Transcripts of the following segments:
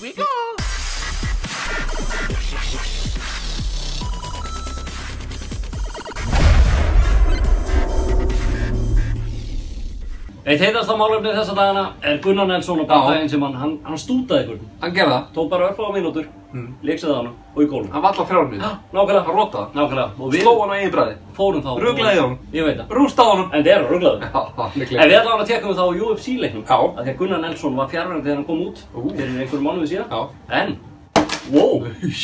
we go. Eitt heitasta málefnið þessa dagana Gunnar Nelson og bandaginn sem hann stútaði ykkur. Hann gerði það. Tók bara örfáa mínútur, leiksaði hann og í gólfum. Hann var alltaf 3 mínútur. Nákvæmlega. Hann rotaði. Nákvæmlega. Og við sló hann á eigin bragði. Fórum þá. Ruglaði honum. Ég veit það. Rústaði honum. En það er ruglaður. Já, líklega. En við ætlum að tekka þá UFC-leiknum. Já. Af því að Gunnar Nelson var fjarverandi þegar hann kom út fyrir einhverjum mánuði síðan. Já. En, wow,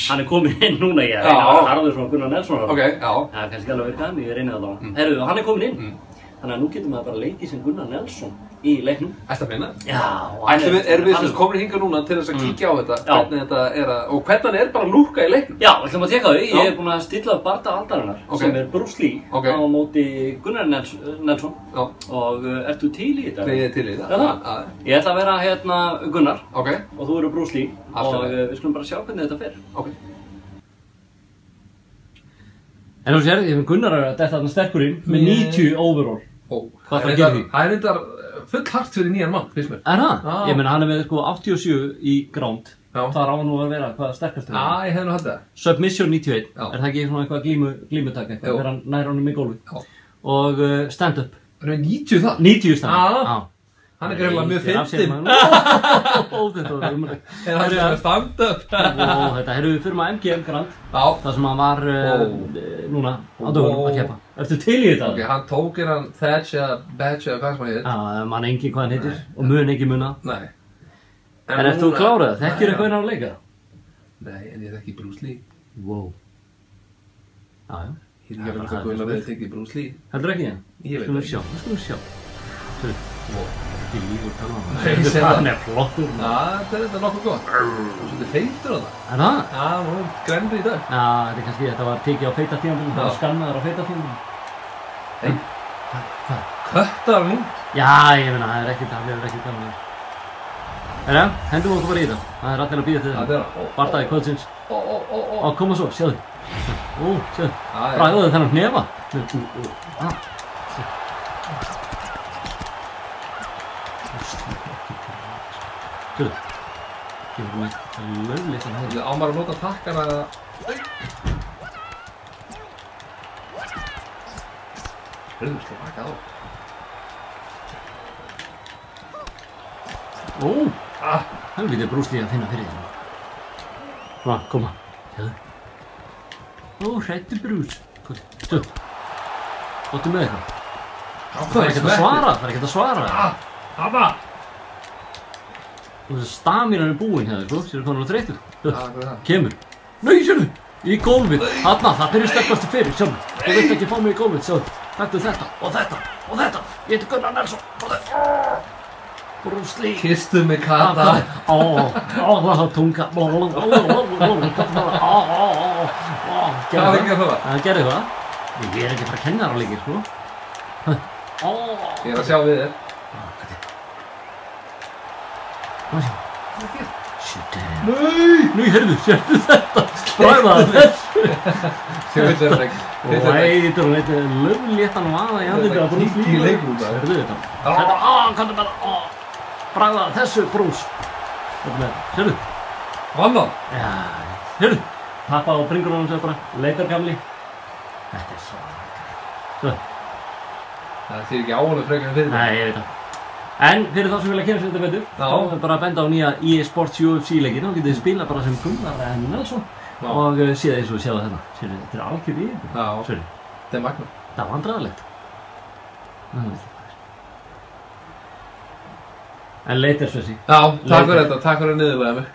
hann kominn inn núna. Ég Já. harður svona Gunnar Nelson. Ok, já. Það er kannski alveg virkað, en ég reyni það á. Herru, hann kominn inn. Þannig að nú getum við bara leikið sem Gunnar Nelson í leiknum. Ætti að finna? Já. Erum við sem komin hingað núna til þess að kíkja á þetta, hvernig þetta er að, og hvernig hann er bara að lúkka í leiknum? Já, við ætlum að tekka þau. Ég er búinn að stilla upp barda aldarinnar sem er Bruce Lee á móti Gunnar Nelson. Já. Og ertu til í þetta? Ég er til í þetta. Já, það. Ég ætla að vera Gunnar og þú eru Bruce Lee og við skulum bara sjá hvernig þetta fer. En þú sér, Gunnar er þarna sterkur inn með 90 overall. Hvað það gerir því? Það er þetta full hart fyrir nýjan mann, finnst mér. Er það? Ég meina, hann er með 87 í ground. Það á nú að vera hvað sterkastur. Já, ég hef nú haldið það. Submission 91. Er það ekki svona eitthvað glímutak eitthvað? Þegar hann nær honum í gólfið. Og stand-up. Það er með 90 það? 90 stand-up. Hann er greinlega mjög fyndinn. Er hann með stand-up? Þetta við fyrir maður MGM Grand. Það sem hann var núna á dögunum að keppa. Ertu til í þetta? Ok, hann tók hann Thatch eða Batch eða hvað sem hann heitir. Já, mann engin hvað hann heitir og mun ekki muna. Nei. En ert þú klárað? Þekkir eitthvað innan að leika? Nei, en ég þekki Bruce Lee. Wow. Jájá. Ég er ekki að vera hvað að við þekki Bruce Lee. Heldur ekki? Ég veit það. Skulum sjá. Ekki lífur tala á hann. Hann er flottur. Já, þetta er nokkuð gott. Þú setur feitur á það. Er það? Já, nú er grennri í dag. Já, þetta var tekið á feita tímabilinu. Það var skannaður á feita tímabilinu. Nei. Hvað? Köttar hann út? Já, ég meina, það er ekkert gaman. Herra, hendum okkur bara í það. Það er allir að bíða til það. Bardaði kvöldsins. Ó, koma svo, sjáðu. Ó, sjáðu. Bragðaðu þennan hnefa. Sjáðu. Gefur mér lögleitt að hefði. Á maður að nota takkana eða... Hörðu, slaka á. Ó, helviti er Bruce Lee að finna fyrir því. Svona, koma, sjáðu. Ó, hrættur Bruce. Stöð. Óttu með eitthvað. Það er ekkert að svara. Hanna! Og þessi stamínan er búinn hérna, sko. Sér hvað hann er þreyttur. Kemur. Nei, sérðu. Í gólfið. Hanna, það byrjar sterkastu fyrir, sjáðu. Þú vilt ekki fá mig í gólfið, sjáðu. Taktu þetta og þetta og þetta. Ég heiti Gunnar Nelson. Bruce Lee. Kistu mig kata. Það tunga. Hvað er ekki að það? Það gerði það. Ég er ekki að fara að kenna þér á leikir, sko. Ég er að sjá við þér. Hvað sé? Nei, heyrðu, sérðu þetta? Bragðaðu þessu. Sér veit þetta ekki. Vætur hún eitthvað löfléttan vaða í andlitið að Bruce Lee. Í leiknum það. Sérðu þetta? Kannu bara, bragðaðu þessu, Bruce. Sérðu? Vannan? Já, heyrðu. Pappa á bringurunum sér bara, leikargamli. Þetta er svo Sérðu? Það sé ekki áhuglega frekar en fyrir það. Nei, ég veit það. En fyrir þá sem vilja kynna sér þetta betur, þá er bara að benda á nýja EA Sports UFC-leikinn. Þá getið þið spila bara sem Gunnar Nelson og séð eins og sjáðu þarna. Sérðu, þetta er algjör í ykkur. Já, Sérðu, þetta er magna. það er vandræðalegt. En Leitersvessi. Já, takk fyrir þetta, takk fyrir að niðurlega mig.